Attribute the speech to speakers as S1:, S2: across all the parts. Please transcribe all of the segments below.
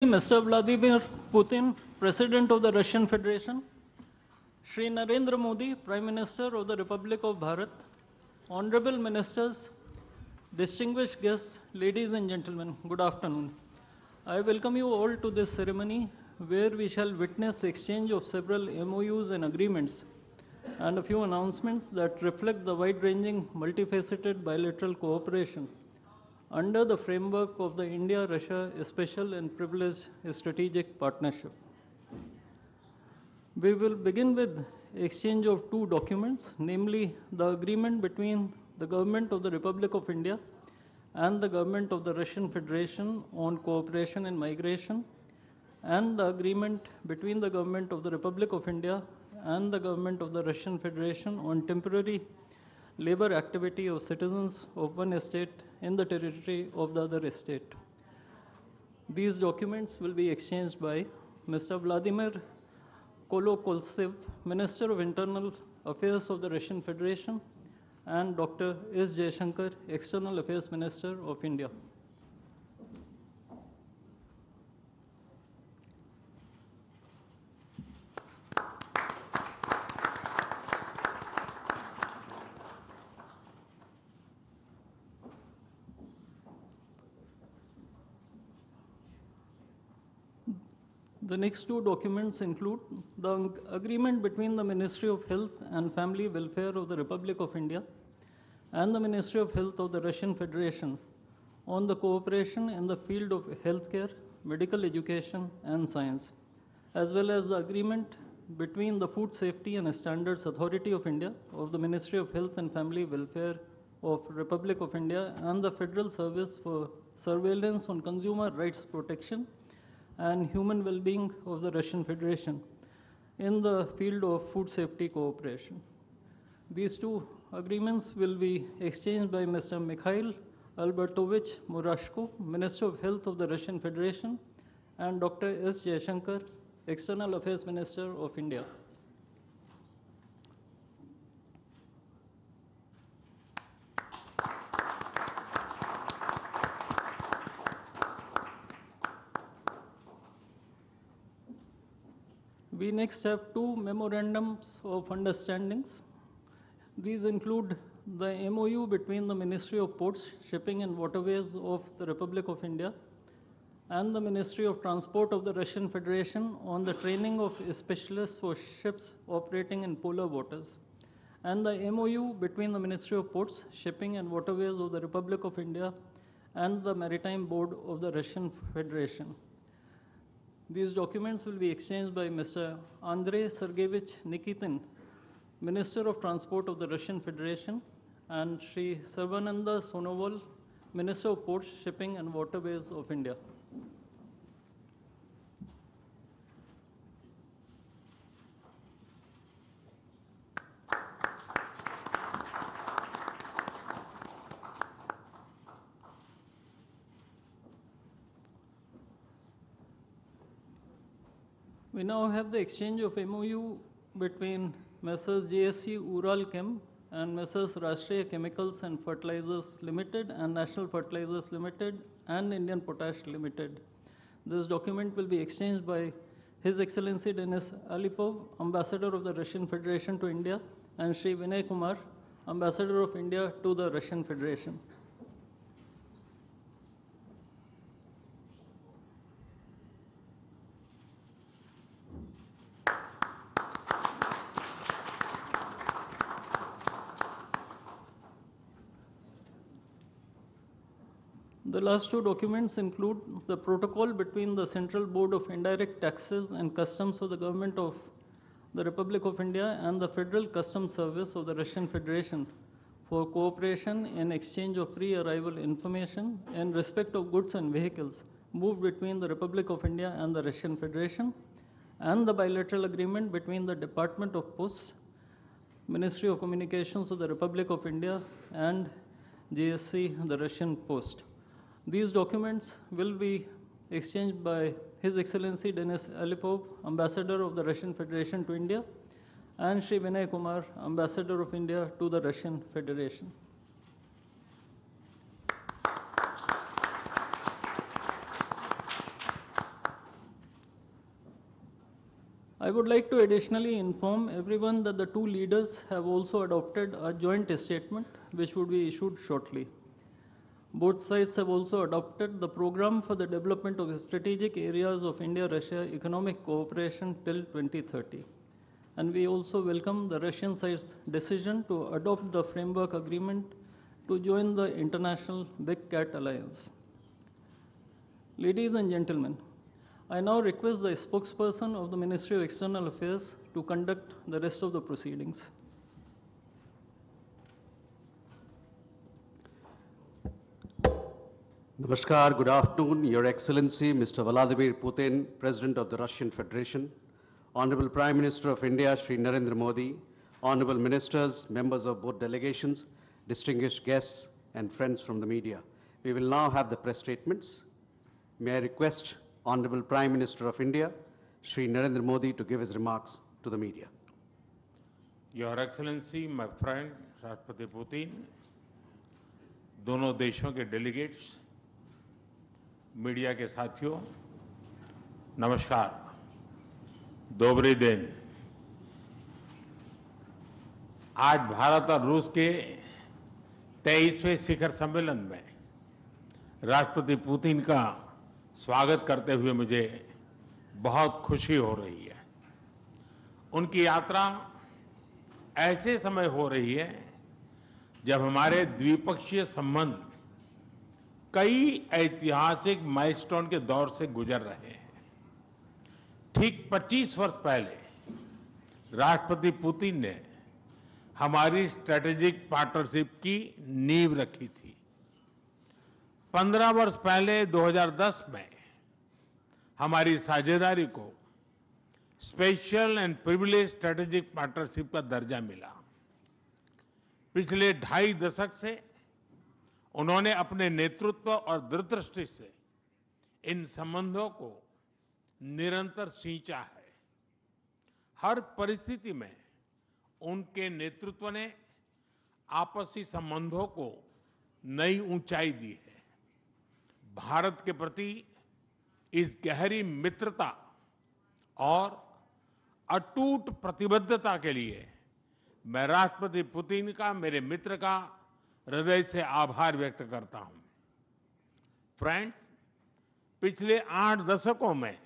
S1: Mr. Vladimir Putin, President of the Russian Federation, Shri Narendra Modi, Prime Minister of the Republic of Bharat, Honorable Ministers, distinguished guests, ladies and gentlemen, good afternoon. I welcome you all to this ceremony where we shall witness exchange of several MOUs and agreements and a few announcements that reflect the wide-ranging, multifaceted bilateral cooperation under the framework of the India-Russia Special and Privileged Strategic Partnership. We will begin with exchange of two documents, namely the agreement between the Government of the Republic of India and the Government of the Russian Federation on cooperation in migration, and the agreement between the Government of the Republic of India and the Government of the Russian Federation on temporary labor activity of citizens of one state in the territory of the other state. These documents will be exchanged by Mr. Vladimir Kolokoltsev, Minister of Internal Affairs of the Russian Federation, and Dr. S. Jaishankar, External Affairs Minister of India. The next two documents include the agreement between the Ministry of Health and Family Welfare of the Republic of India and the Ministry of Health of the Russian Federation on the cooperation in the field of healthcare, medical education, and science, as well as the agreement between the Food Safety and Standards Authority of India of the Ministry of Health and Family Welfare of Republic of India and the Federal Service for Surveillance on Consumer Rights Protection and Human Well-being of the Russian Federation in the field of food safety cooperation. These two agreements will be exchanged by Mr. Mikhail Albertovich Murashko, Minister of Health of the Russian Federation, and Dr. S. Jaishankar, External Affairs Minister of India. We next have two memorandums of understandings. These include the MOU between the Ministry of Ports, Shipping and Waterways of the Republic of India and the Ministry of Transport of the Russian Federation on the training of specialists for ships operating in polar waters, and the MOU between the Ministry of Ports, Shipping and Waterways of the Republic of India and the Maritime Board of the Russian Federation. These documents will be exchanged by Mr. Andrei Sergeyevich Nikitin, Minister of Transport of the Russian Federation, and Sri Sarvananda Sonoval, Minister of Ports, Shipping and Waterways of India. We now have the exchange of MOU between Messrs. GSC Ural Chem and Messrs. Rashtriya Chemicals and Fertilizers Limited and National Fertilizers Limited and Indian Potash Limited. This document will be exchanged by His Excellency Denis Alipov, Ambassador of the Russian Federation to India, and Sri Vinay Kumar, Ambassador of India to the Russian Federation. The last two documents include the protocol between the Central Board of Indirect Taxes and Customs of the Government of the Republic of India and the Federal Customs Service of the Russian Federation for cooperation in exchange of pre-arrival information in respect of goods and vehicles moved between the Republic of India and the Russian Federation, and the bilateral agreement between the Department of Posts, Ministry of Communications of the Republic of India, and GSC, the Russian Post. These documents will be exchanged by His Excellency Denis Alipov, Ambassador of the Russian Federation to India, and Sri Vinay Kumar, Ambassador of India to the Russian Federation. I would like to additionally inform everyone that the two leaders have also adopted a joint statement which would be issued shortly. Both sides have also adopted the program for the development of strategic areas of India-Russia economic cooperation till 2030. And we also welcome the Russian side's decision to adopt the framework agreement to join the international Big Cat Alliance. Ladies and gentlemen, I now request the spokesperson of the Ministry of External Affairs to conduct the rest of the proceedings.
S2: Namaskar, good afternoon, Your Excellency, Mr. Vladimir Putin, President of the Russian Federation, Honorable Prime Minister of India, Shri Narendra Modi, Honorable Ministers, members of both delegations, distinguished guests, and friends from the media. We will now have the press statements. May I request Honorable Prime Minister of India, Shri Narendra Modi, to give his remarks to the media.
S3: Your Excellency, my friend, Rashtrapati Putin, दोनों देशों के delegates, media के साथियों, नमस्कार, दोबरी दिन। आज भारत और रूस के 23वें शिखर सम्मेलन में राष्ट्रपति पुतिन का स्वागत करते हुए मुझे बहुत खुशी हो रही है। उनकी यात्रा ऐसे समय हो रही है जब हमारे द्विपक्षीय संबंध कई ऐतिहासिक माइलस्टोन के दौर से गुजर रहे हैं। ठीक 25 वर्ष पहले राष्ट्रपति पुतिन ने हमारी स्ट्रेटेजिक पार्टनरशिप की नींव रखी थी। 15 वर्ष पहले 2010 में हमारी साझेदारी को special and privilege strategic partnership का दर्जा मिला। पिछले 2.5 दशक से उन्होंने अपने नेतृत्व और दूरदृष्टि से इन संबंधों को निरंतर सींचा है। हर परिस्थिति में उनके नेतृत्व ने आपसी संबंधों को नई ऊंचाई दी है। भारत के प्रति इस गहरी मित्रता और अटूट प्रतिबद्धता के लिए मैं राष्ट्रपति पुतिन का, मेरे मित्र का हृदय से आभार व्यक्त करता हूं। फ्रेंड्स, पिछले 8 दशकों में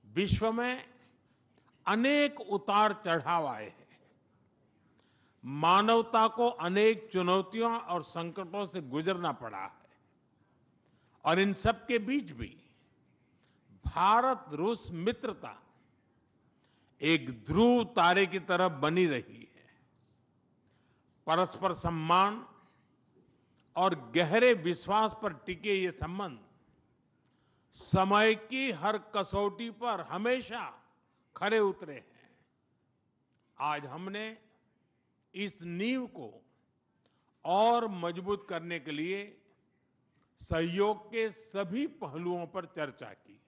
S3: विश्व में अनेक उतार चढ़ाव आए हैं। मानवता को अनेक चुनौतियों और संकटों से गुजरना पड़ा है और इन सब के बीच भी भारत रूस मित्रता एक ध्रुव तारे की तरह बनी रही है। परस्पर सम्मान और गहरे विश्वास पर टिके ये संबंध समय की हर कसौटी पर हमेशा खरे उतरे हैं। आज हमने इस नींव को और मजबूत करने के लिए सहयोग के सभी पहलुओं पर चर्चा की।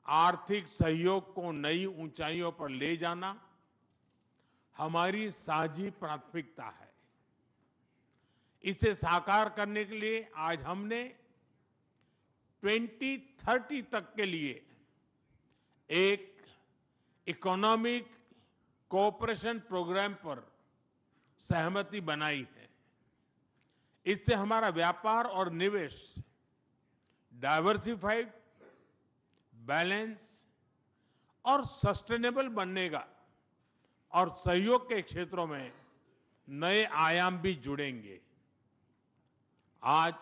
S3: आर्थिक सहयोग को नई ऊंचाइयों पर ले जाना हमारी साझी प्राथमिकता है। इसे साकार करने के लिए आज हमने 2030 तक के लिए एक इकोनॉमिक कोऑपरेशन प्रोग्राम पर सहमति बनाई है। इससे हमारा व्यापार और निवेश डाइवर्सिफाइड, बैलेंस और सस्टेनेबल बनेगा और सहयोग के क्षेत्रों में नए आयाम भी जुड़ेंगे। आज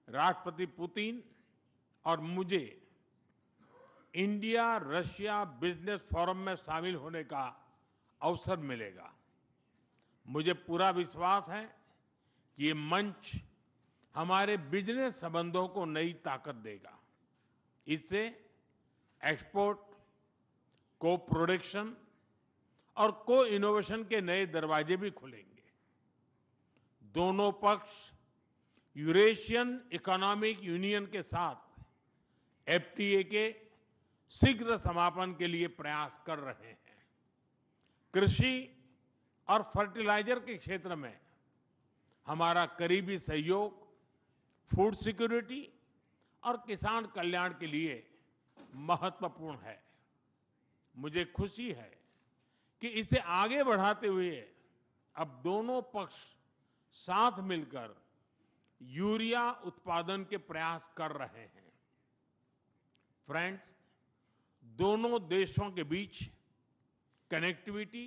S3: राष्ट्रपति पुतिन और मुझे इंडिया रशिया बिजनेस फोरम में शामिल होने का अवसर मिलेगा। मुझे पूरा विश्वास है कि ये मंच हमारे बिजनेस संबंधों को नई ताकत देगा। इससे एक्सपोर्ट, को प्रोडक्शन और को इनोवेशन के नए दरवाजे भी खुलेंगे। दोनों पक्ष यूरेशियन इकोनॉमिक यूनियन के साथ एफटीए के शीघ्र समापन के लिए प्रयास कर रहे हैं। कृषि और फर्टिलाइजर के क्षेत्र में हमारा करीबी सहयोग फूड सिक्योरिटी और किसान कल्याण के लिए महत्वपूर्ण है। मुझे खुशी है कि इसे आगे बढ़ाते हुए अब दोनों पक्ष साथ मिलकर यूरिया उत्पादन के प्रयास कर रहे हैं। फ्रेंड्स, दोनों देशों के बीच कनेक्टिविटी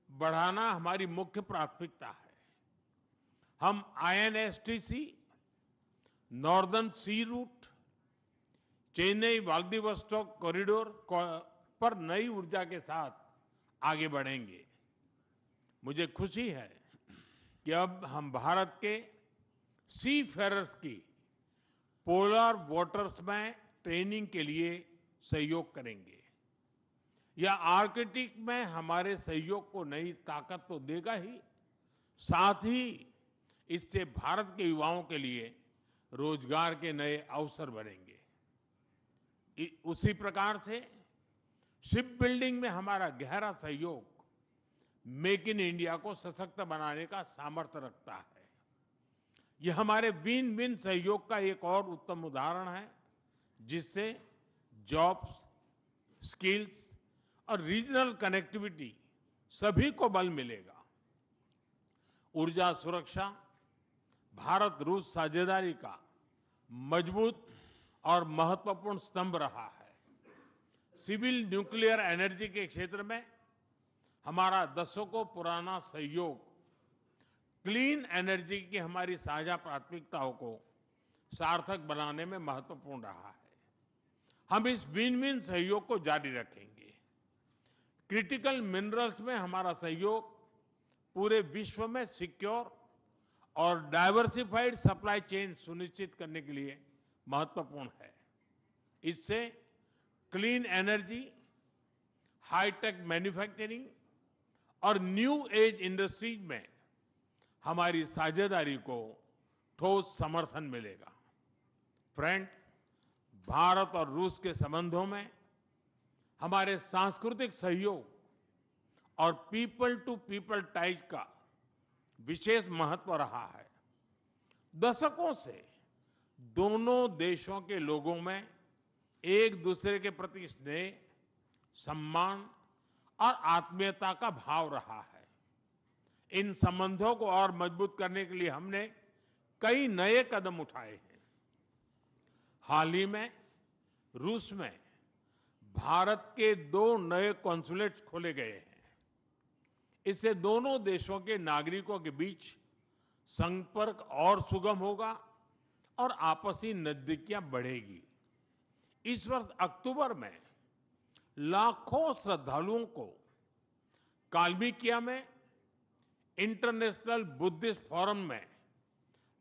S3: बढ़ाना हमारी मुख्य प्राथमिकता है। हम INSTC, नॉर्दर्न सी रूट, चेन्नई व्लादिवोस्टोक कॉरिडोर पर नई ऊर्जा के साथ आगे बढ़ेंगे। मुझे खुशी है कि अब हम भारत के सी फेरर्स की पोलर वाटर्स में ट्रेनिंग के लिए सहयोग करेंगे। यह आर्कटिक में हमारे सहयोग को नई ताकत तो देगा ही, साथ ही इससे भारत के युवाओं के लिए रोजगार के नए अवसर बनेंगे। उसी प्रकार से शिप बिल्डिंग में हमारा गहरा सहयोग मेक इन इंडिया को सशक्त बनाने का सामर्थ्य रखता है। यह हमारे विन विन सहयोग का एक और उत्तम उदाहरण है, जिससे जॉब्स, स्किल्स और रीजनल कनेक्टिविटी सभी को बल मिलेगा। ऊर्जा सुरक्षा भारत रूस साझेदारी का मजबूत और महत्वपूर्ण स्तंभ रहा है। सिविल न्यूक्लियर एनर्जी के क्षेत्र में हमारा दशकों पुराना सहयोग क्लीन एनर्जी की हमारी साझा प्राथमिकताओं को सार्थक बनाने में महत्वपूर्ण रहा है। हम इस विन विन सहयोग को जारी रखेंगे। क्रिटिकल मिनरल्स में हमारा सहयोग पूरे विश्व में सिक्योर और डाइवर्सिफाइड सप्लाई चेन सुनिश्चित करने के लिए महत्वपूर्ण है। इससे क्लीन एनर्जी, हाईटेक मैन्युफैक्चरिंग और न्यू एज इंडस्ट्रीज में हमारी साझेदारी को ठोस समर्थन मिलेगा। फ्रेंड्स, भारत और रूस के संबंधों में हमारे सांस्कृतिक सहयोग और पीपल टू पीपल टाइज का विशेष महत्व रहा है। दशकों से दोनों देशों के लोगों में एक दूसरे के प्रति स्नेह, सम्मान और आत्मीयता का भाव रहा है। इन संबंधों को और मजबूत करने के लिए हमने कई नए कदम उठाए हैं। हाल ही में रूस में भारत के 2 नए कॉन्सुलेट्स खोले गए हैं। इससे दोनों देशों के नागरिकों के बीच संपर्क और सुगम होगा और आपसी नजदीकियां बढ़ेगी। इस वर्ष अक्टूबर में लाखों श्रद्धालुओं को काल्मिकिया में इंटरनेशनल बुद्धिस्ट फोरम में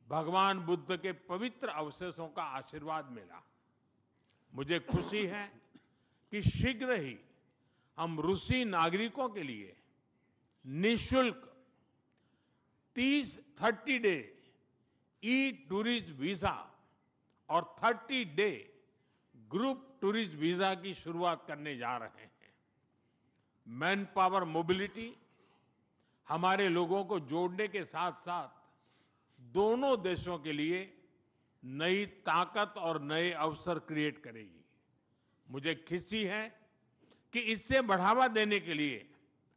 S3: भगवान बुद्ध के पवित्र अवशेषों का आशीर्वाद मिला। मुझे खुशी है कि शीघ्र ही हम रूसी नागरिकों के लिए निःशुल्क 30 डे ई टूरिस्ट वीजा और 30 डे ग्रुप टूरिस्ट वीजा की शुरुआत करने जा रहे हैं। मैन पावर मोबिलिटी हमारे लोगों को जोड़ने के साथ साथ दोनों देशों के लिए नई ताकत और नए अवसर क्रिएट करेगी। मुझे खुशी है कि इससे बढ़ावा देने के लिए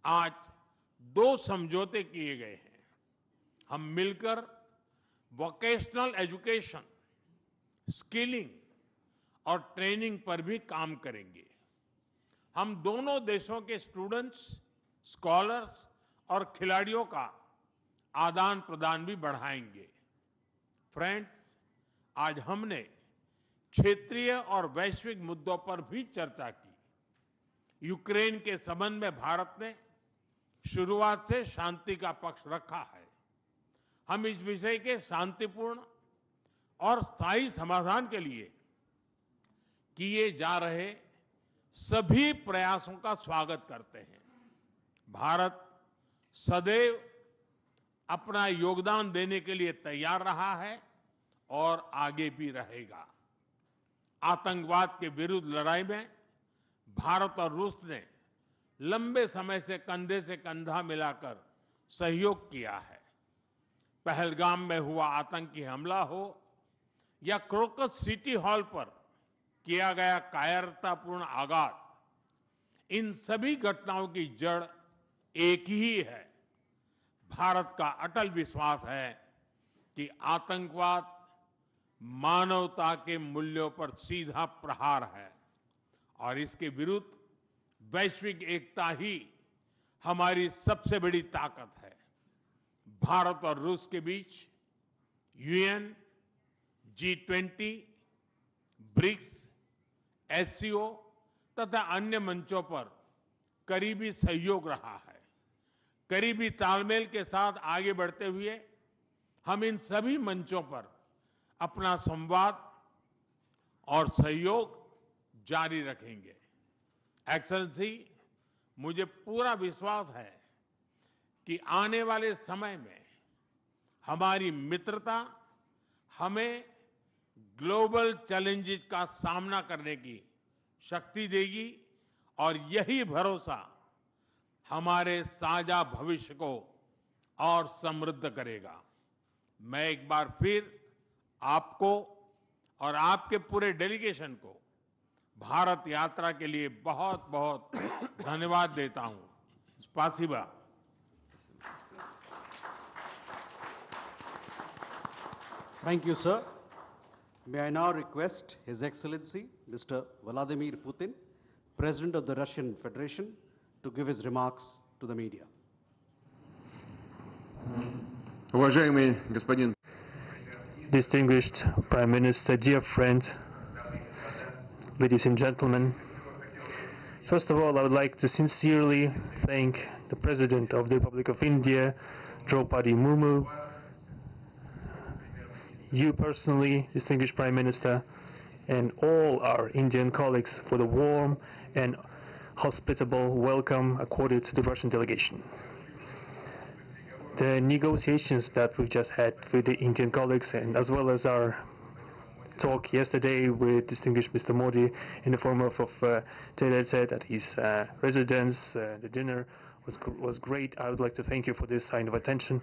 S3: आज 2 समझौते किए गए हैं। हम मिलकर वोकेशनल एजुकेशन, स्किलिंग और ट्रेनिंग पर भी काम करेंगे। हम दोनों देशों के स्टूडेंट्स, स्कॉलर्स और खिलाड़ियों का आदान प्रदान भी बढ़ाएंगे। फ्रेंड्स, आज हमने क्षेत्रीय और वैश्विक मुद्दों पर भी चर्चा की। यूक्रेन के संबंध में भारत ने शुरुआत से शांति का पक्ष रखा है। हम इस विषय के शांतिपूर्ण और स्थायी समाधान के लिए किए जा रहे सभी प्रयासों का स्वागत करते हैं। भारत सदैव अपना योगदान देने के लिए तैयार रहा है और आगे भी रहेगा। आतंकवाद के विरुद्ध लड़ाई में भारत और रूस ने लंबे समय से कंधा मिलाकर सहयोग किया है। पहलगाम में हुआ आतंकी हमला हो या क्रोकस सिटी हॉल पर किया गया कायरतापूर्ण आघात, इन सभी घटनाओं की जड़ एक ही है। भारत का अटल विश्वास है कि आतंकवाद मानवता के मूल्यों पर सीधा प्रहार है और इसके विरुद्ध वैश्विक एकता ही हमारी सबसे बड़ी ताकत है। भारत और रूस के बीच यूएन, G20, ब्रिक्स, एससीओ तथा अन्य मंचों पर करीबी सहयोग रहा है। करीबी तालमेल के साथ आगे बढ़ते हुए हम इन सभी मंचों पर अपना संवाद और सहयोग जारी रखेंगे। एक्सेलेंसी, मुझे पूरा विश्वास है कि आने वाले समय में हमारी मित्रता हमें ग्लोबल चैलेंजेस का सामना करने की शक्ति देगी और यही भरोसा हमारे साझा भविष्य को और समृद्ध करेगा। मैं एक बार फिर आपको और आपके पूरे डेलीगेशन को भारत यात्रा के लिए बहुत बहुत धन्यवाद देता हूं। स्पासिबा।
S2: Thank you, sir. May I now request His Excellency, Mr. Vladimir Putin, President of the Russian Federation, to give his remarks to the media.
S4: Уважаемый господин
S5: Distinguished Prime Minister, dear friend, ladies and gentlemen, first of all, I would like to sincerely thank the President of the Republic of India, Draupadi Murmu, you personally, distinguished Prime Minister, and all our Indian colleagues for the warm and hospitable welcome accorded to the Russian delegation. The negotiations that we've just had with the Indian colleagues, and as well as our talk yesterday with distinguished Mr. Modi in the form of tete-a-tete at his residence, the dinner was great. I would like to thank you for this sign of attention.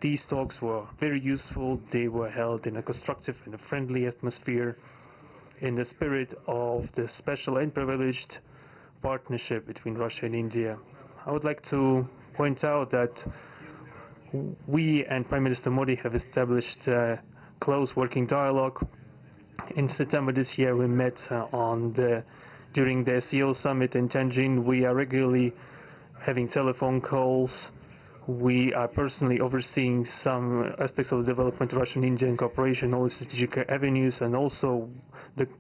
S5: These talks were very useful. They were held in a constructive and a friendly atmosphere in the spirit of the special and privileged partnership between Russia and India. I would like to point out that we and Prime Minister Modi have established close working dialogue. In September this year, we met during the SEO summit in Tianjin. We are regularly having telephone calls. We are personally overseeing some aspects of the development of Russian-Indian cooperation, all the strategic avenues, and also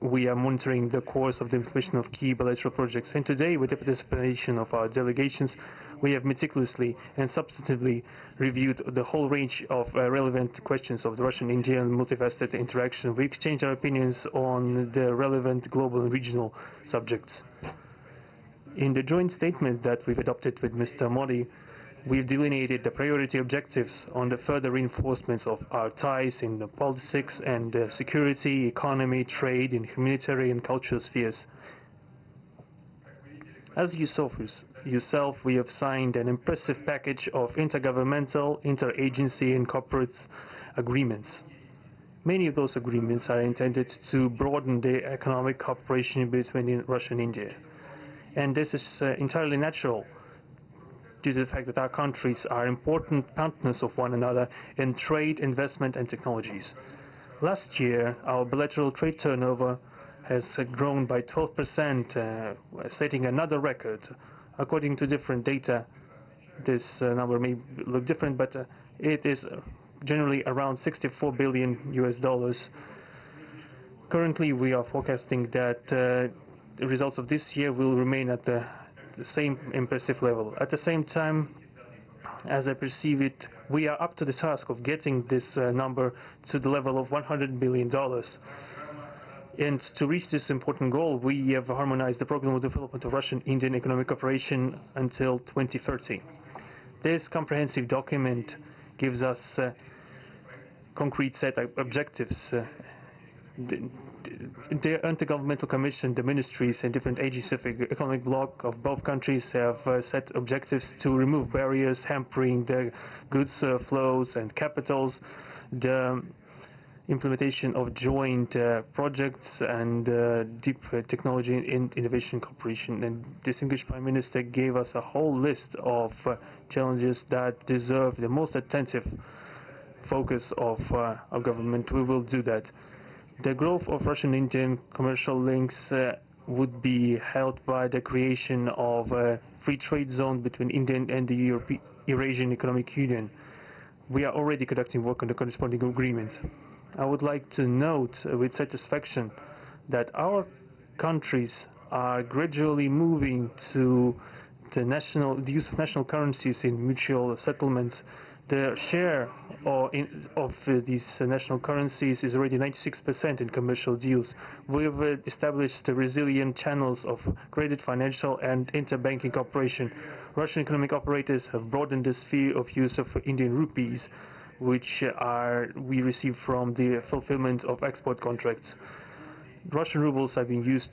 S5: we are monitoring the course of the implementation of key bilateral projects. And today, with the participation of our delegations, we have meticulously and substantively reviewed the whole range of relevant questions of the Russian-Indian multifaceted interaction. We exchange our opinions on the relevant global and regional subjects. In the joint statement that we've adopted with Mr. Modi, we've delineated the priority objectives on the further reinforcements of our ties in the politics and security, economy, trade, and humanitarian and cultural spheres. As you saw for yourself, we have signed an impressive package of intergovernmental, interagency, and corporate agreements. Many of those agreements are intended to broaden the economic cooperation between Russia and India. And this is entirely natural, due to the fact that our countries are important partners of one another in trade, investment, and technologies. Last year, our bilateral trade turnover has grown by 12%, setting another record. According to different data, this number may look different, but it is generally around $64 billion US. Currently, we are forecasting that the results of this year will remain at the same impressive level. At the same time, as I perceive it, we are up to the task of getting this number to the level of $100 billion. And to reach this important goal, we have harmonized the program of development of Russian-Indian economic cooperation until 2030. This comprehensive document gives us a concrete set of objectives. The Intergovernmental Commission, the ministries and different agencies of the economic bloc of both countries have set objectives to remove barriers hampering the goods flows and capitals. The implementation of joint projects and deep technology and innovation cooperation. And distinguished Prime Minister gave us a whole list of challenges that deserve the most attentive focus of our government. We will do that. The growth of Russian-Indian commercial links would be helped by the creation of a free trade zone between India and the Eurasian Economic Union. We are already conducting work on the corresponding agreement. I would like to note with satisfaction that our countries are gradually moving to the use of national currencies in mutual settlements. The share of these national currencies is already 96% in commercial deals. We have established resilient channels of credit, financial and interbanking cooperation. Russian economic operators have broadened the sphere of use of Indian rupees, which we receive from the fulfillment of export contracts. Russian rubles have been used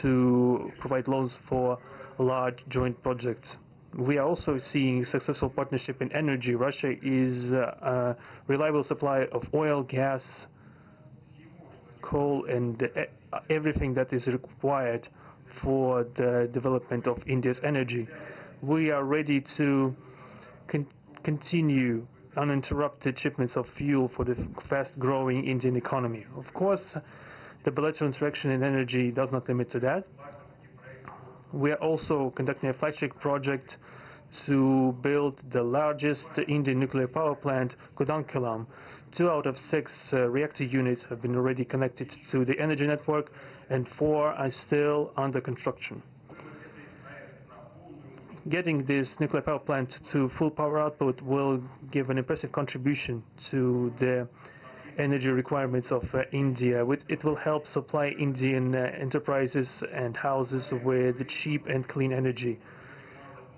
S5: to provide loans for large joint projects. We are also seeing successful partnership in energy. Russia is a reliable supplier of oil, gas, coal and everything that is required for the development of India's energy. We are ready to continue uninterrupted shipments of fuel for the fast-growing Indian economy. Of course, the bilateral interaction in energy does not limit to that. We are also conducting a flagship project to build the largest Indian nuclear power plant, Kudankulam. 2 out of 6 reactor units have been already connected to the energy network and 4 are still under construction. Getting this nuclear power plant to full power output will give an impressive contribution to the energy requirements of India. It will help supply Indian enterprises and houses with cheap and clean energy.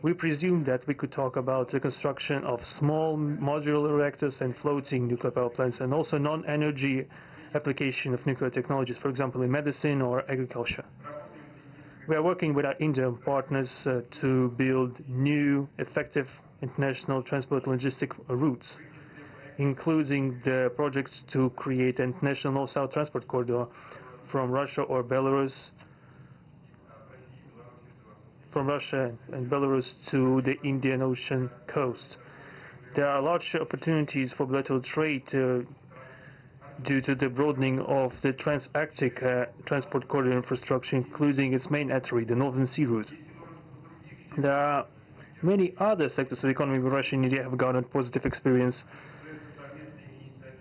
S5: We presume that we could talk about the construction of small modular reactors and floating nuclear power plants, and also non-energy application of nuclear technologies, for example in medicine or agriculture. We are working with our Indian partners to build new, effective international transport logistic routes, including the projects to create an international north-south transport corridor from Russia and Belarus to the Indian Ocean coast. There are large opportunities for bilateral trade due to the broadening of the trans-Arctic transport corridor infrastructure, including its main artery, the Northern Sea Route. There are many other sectors of the economy where Russia and India have garnered positive experience.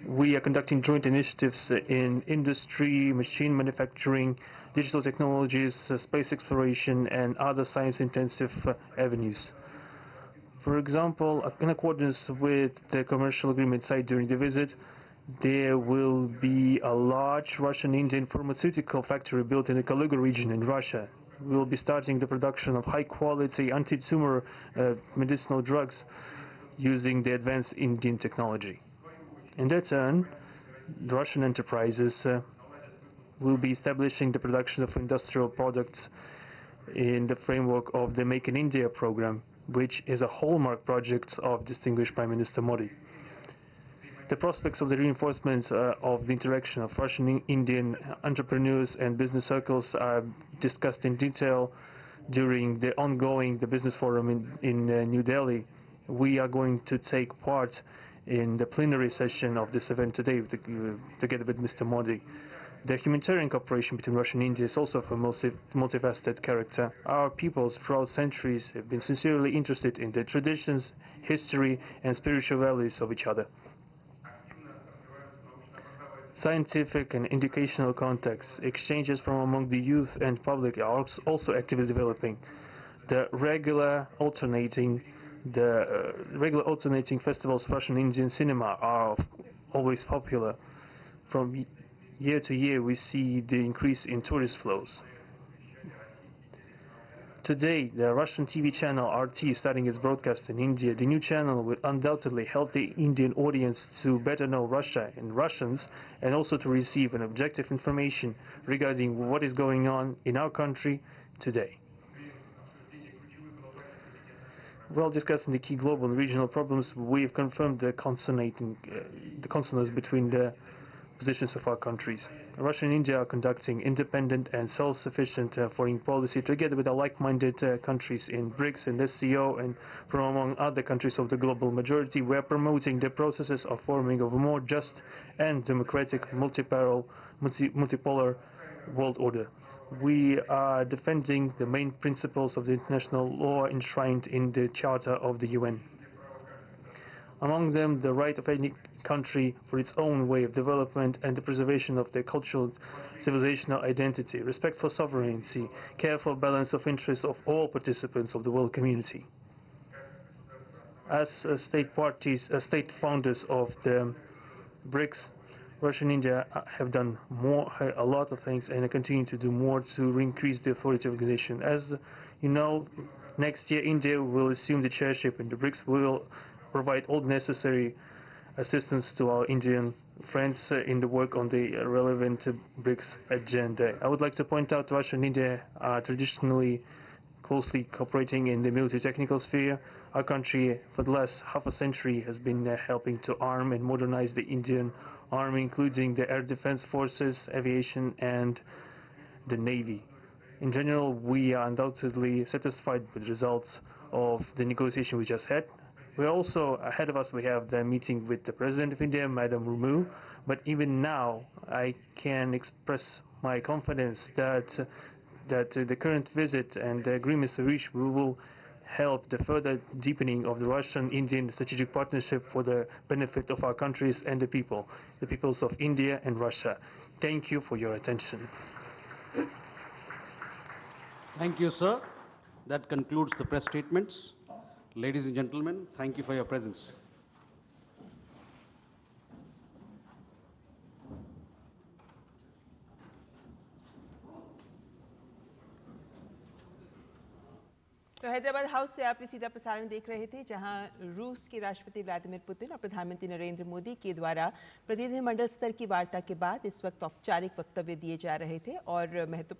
S5: We are conducting joint initiatives in industry, machine manufacturing, digital technologies, space exploration, and other science-intensive avenues. For example, in accordance with the commercial agreement signed during the visit, there will be a large Russian-Indian pharmaceutical factory built in the Kaluga region in Russia. We will be starting the production of high-quality anti-tumor medicinal drugs using the advanced Indian technology. In their turn, the Russian enterprises will be establishing the production of industrial products in the framework of the Make in India program, which is a hallmark project of distinguished Prime Minister Modi. The prospects of the reinforcement of the interaction of Russian-Indian entrepreneurs and business circles are discussed in detail during the ongoing business forum in New Delhi. We are going to take part in the plenary session of this event today together with Mr. Modi. The humanitarian cooperation between Russia and India is also of a multifaceted character. Our peoples throughout centuries have been sincerely interested in the traditions, history and spiritual values of each other. Scientific and educational contacts, exchanges from among the youth and public are also actively developing. The regular alternating festivals of Russian Indian cinema are always popular. From year to year we see the increase in tourist flows. Today, the Russian TV channel RT is starting its broadcast in India. The new channel will undoubtedly help the Indian audience to better know Russia and Russians, and also to receive an objective information regarding what is going on in our country today. While discussing the key global and regional problems, we have confirmed the consonance between the positions of our countries. Russia and India are conducting independent and self-sufficient foreign policy together with our like-minded countries in BRICS and SCO, and from among other countries of the global majority. We are promoting the processes of forming of a more just and democratic multipolar world order. We are defending the main principles of the international law enshrined in the Charter of the UN. Among them, the right of any country for its own way of development and the preservation of their cultural civilizational identity, respect for sovereignty, careful balance of interests of all participants of the world community. As state founders of the BRICS, Russia and India have done a lot of things, and continue to do more to increase the authority of the organization. As you know, next year India will assume the chairship in the BRICS. We will provide all necessary assistance to our Indian friends in the work on the relevant BRICS agenda. I would like to point out Russia and India are traditionally closely cooperating in the military technical sphere. Our country, for the last half a century, has been helping to arm and modernize the Indian Army, including the air defense forces, aviation, and the Navy. In general, we are undoubtedly satisfied with the results of the negotiation we just had. We also, ahead of us, we have the meeting with the President of India, Madam Murmu. But even now, I can express my confidence that the current visit and the agreements reached will help the further deepening of the Russian-Indian strategic partnership for the benefit of our countries and the peoples of India and Russia. Thank you for your attention.
S2: Thank you, sir. That concludes the press statements. Ladies and gentlemen, thank you for your presence.
S6: तो Hyderabad house से आप सीधा प्रसारण देख रहे थे, जहां रूस के राष्ट्रपति व्लादिमीर पुतिन और प्रधानमंत्री नरेंद्र मोदी के द्वारा प्रतिनिधिमंडल स्तर की वार्ता के बाद इस वक्त औपचारिक वक्तव्य दिए जा रहे थे और महत्वपूर्ण